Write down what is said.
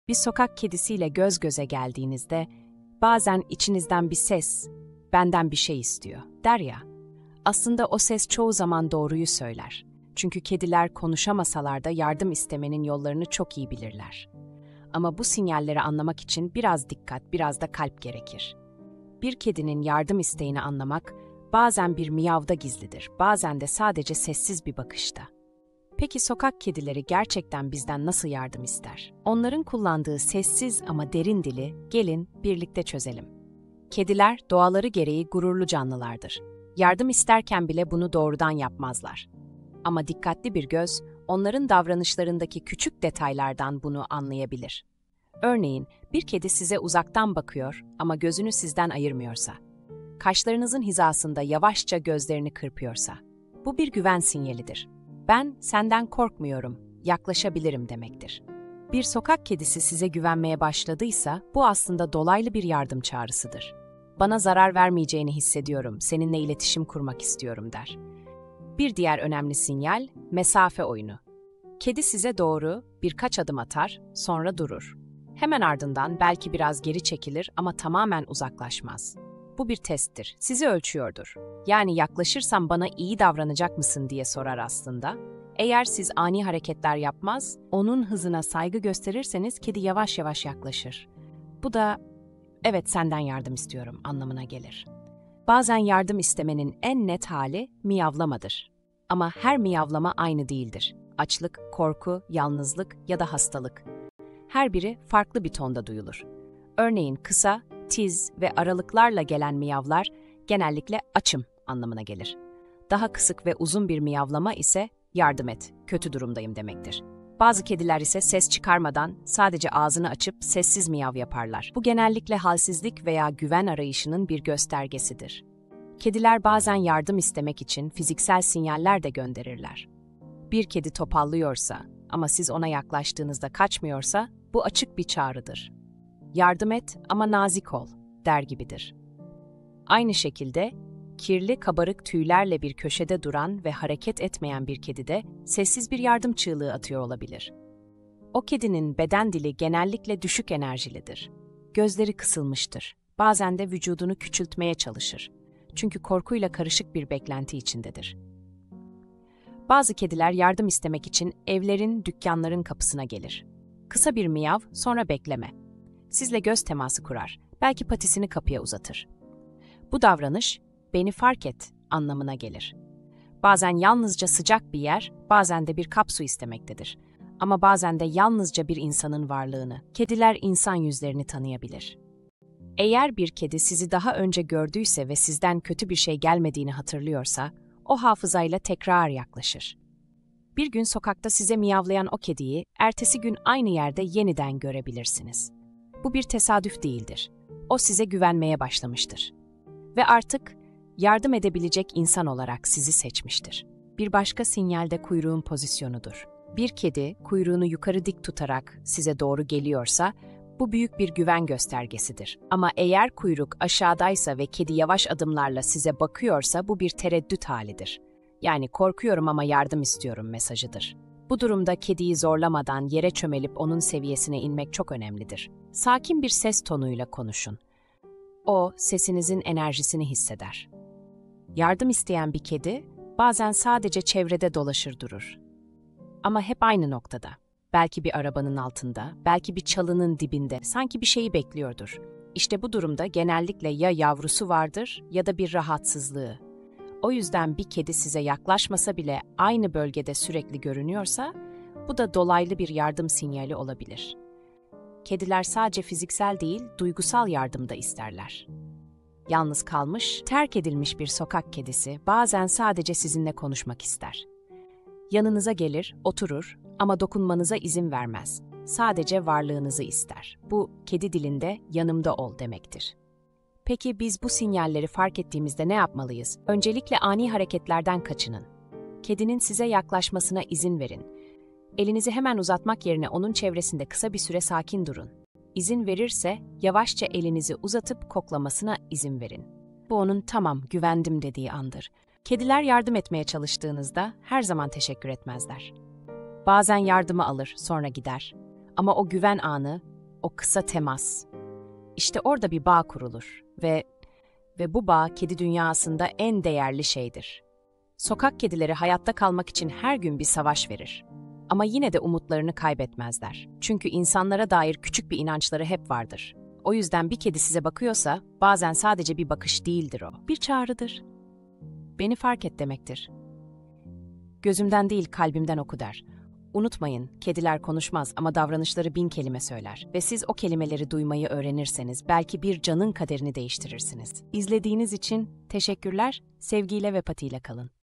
Bir sokak kedisiyle göz göze geldiğinizde bazen içinizden bir ses, benden bir şey istiyor der ya. Aslında o ses çoğu zaman doğruyu söyler. Çünkü kediler konuşamasalar da yardım istemenin yollarını çok iyi bilirler. Ama bu sinyalleri anlamak için biraz dikkat, biraz da kalp gerekir. Bir kedinin yardım isteğini anlamak bazen bir miyavda gizlidir, bazen de sadece sessiz bir bakışta. Peki sokak kedileri gerçekten bizden nasıl yardım ister? Onların kullandığı sessiz ama derin dili gelin birlikte çözelim. Kediler doğaları gereği gururlu canlılardır. Yardım isterken bile bunu doğrudan yapmazlar. Ama dikkatli bir göz, onların davranışlarındaki küçük detaylardan bunu anlayabilir. Örneğin, bir kedi size uzaktan bakıyor ama gözünü sizden ayırmıyorsa, kaşlarınızın hizasında yavaşça gözlerini kırpıyorsa, bu bir güven sinyalidir. Ben senden korkmuyorum, yaklaşabilirim demektir. Bir sokak kedisi size güvenmeye başladıysa, bu aslında dolaylı bir yardım çağrısıdır. Bana zarar vermeyeceğini hissediyorum, seninle iletişim kurmak istiyorum der. Bir diğer önemli sinyal, mesafe oyunu. Kedi size doğru birkaç adım atar, sonra durur. Hemen ardından belki biraz geri çekilir ama tamamen uzaklaşmaz. Bu bir testtir, sizi ölçüyordur. Yani yaklaşırsam bana iyi davranacak mısın diye sorar aslında. Eğer siz ani hareketler yapmaz, onun hızına saygı gösterirseniz kedi yavaş yavaş yaklaşır. Bu da, evet senden yardım istiyorum anlamına gelir. Bazen yardım istemenin en net hali miyavlamadır. Ama her miyavlama aynı değildir. Açlık, korku, yalnızlık ya da hastalık. Her biri farklı bir tonda duyulur. Örneğin kısa, tiz ve aralıklarla gelen miyavlar genellikle açım anlamına gelir. Daha kısık ve uzun bir miyavlama ise yardım et, kötü durumdayım demektir. Bazı kediler ise ses çıkarmadan sadece ağzını açıp sessiz miyav yaparlar. Bu genellikle halsizlik veya güven arayışının bir göstergesidir. Kediler bazen yardım istemek için fiziksel sinyaller de gönderirler. Bir kedi topallıyorsa ama siz ona yaklaştığınızda kaçmıyorsa bu açık bir çağrıdır. Yardım et ama nazik ol der gibidir. Aynı şekilde kirli, kabarık tüylerle bir köşede duran ve hareket etmeyen bir kedi de sessiz bir yardım çığlığı atıyor olabilir. O kedinin beden dili genellikle düşük enerjilidir. Gözleri kısılmıştır. Bazen de vücudunu küçültmeye çalışır. Çünkü korkuyla karışık bir beklenti içindedir. Bazı kediler yardım istemek için evlerin, dükkanların kapısına gelir. Kısa bir miyav, sonra bekleme. Sizle göz teması kurar, belki patisini kapıya uzatır. Bu davranış, beni fark et anlamına gelir. Bazen yalnızca sıcak bir yer, bazen de bir kap su istemektedir. Ama bazen de yalnızca bir insanın varlığını, kediler insan yüzlerini tanıyabilir. Eğer bir kedi sizi daha önce gördüyse ve sizden kötü bir şey gelmediğini hatırlıyorsa, o hafızayla tekrar yaklaşır. Bir gün sokakta size miyavlayan o kediyi, ertesi gün aynı yerde yeniden görebilirsiniz. Bu bir tesadüf değildir. O size güvenmeye başlamıştır. Ve artık yardım edebilecek insan olarak sizi seçmiştir. Bir başka sinyal de kuyruğun pozisyonudur. Bir kedi kuyruğunu yukarı dik tutarak size doğru geliyorsa, bu büyük bir güven göstergesidir. Ama eğer kuyruk aşağıdaysa ve kedi yavaş adımlarla size bakıyorsa bu bir tereddüt halidir. Yani korkuyorum ama yardım istiyorum mesajıdır. Bu durumda kediyi zorlamadan yere çömelip onun seviyesine inmek çok önemlidir. Sakin bir ses tonuyla konuşun. O, sesinizin enerjisini hisseder. Yardım isteyen bir kedi, bazen sadece çevrede dolaşır durur. Ama hep aynı noktada. Belki bir arabanın altında, belki bir çalının dibinde, sanki bir şeyi bekliyordur. İşte bu durumda genellikle ya yavrusu vardır ya da bir rahatsızlığı. O yüzden bir kedi size yaklaşmasa bile aynı bölgede sürekli görünüyorsa, bu da dolaylı bir yardım sinyali olabilir. Kediler sadece fiziksel değil, duygusal yardım da isterler. Yalnız kalmış, terk edilmiş bir sokak kedisi bazen sadece sizinle konuşmak ister. Yanınıza gelir, oturur ama dokunmanıza izin vermez. Sadece varlığınızı ister. Bu, kedi dilinde yanımda ol demektir. Peki biz bu sinyalleri fark ettiğimizde ne yapmalıyız? Öncelikle ani hareketlerden kaçının. Kedinin size yaklaşmasına izin verin. Elinizi hemen uzatmak yerine onun çevresinde kısa bir süre sakin durun. İzin verirse yavaşça elinizi uzatıp koklamasına izin verin. Bu onun tamam, güvendim dediği andır. Kediler yardım etmeye çalıştığınızda her zaman teşekkür etmezler. Bazen yardımı alır, sonra gider. Ama o güven anı o kısa temas. İşte orada bir bağ kurulur ve bu bağ kedi dünyasında en değerli şeydir. Sokak kedileri hayatta kalmak için her gün bir savaş verir. Ama yine de umutlarını kaybetmezler. Çünkü insanlara dair küçük bir inançları hep vardır. O yüzden bir kedi size bakıyorsa bazen sadece bir bakış değildir o. Bir çağrıdır. Beni fark et demektir. Gözümden değil kalbimden oku der. Unutmayın, kediler konuşmaz ama davranışları 1000 kelime söyler. Ve siz o kelimeleri duymayı öğrenirseniz belki bir canın kaderini değiştirirsiniz. İzlediğiniz için teşekkürler, sevgiyle ve patiyle kalın.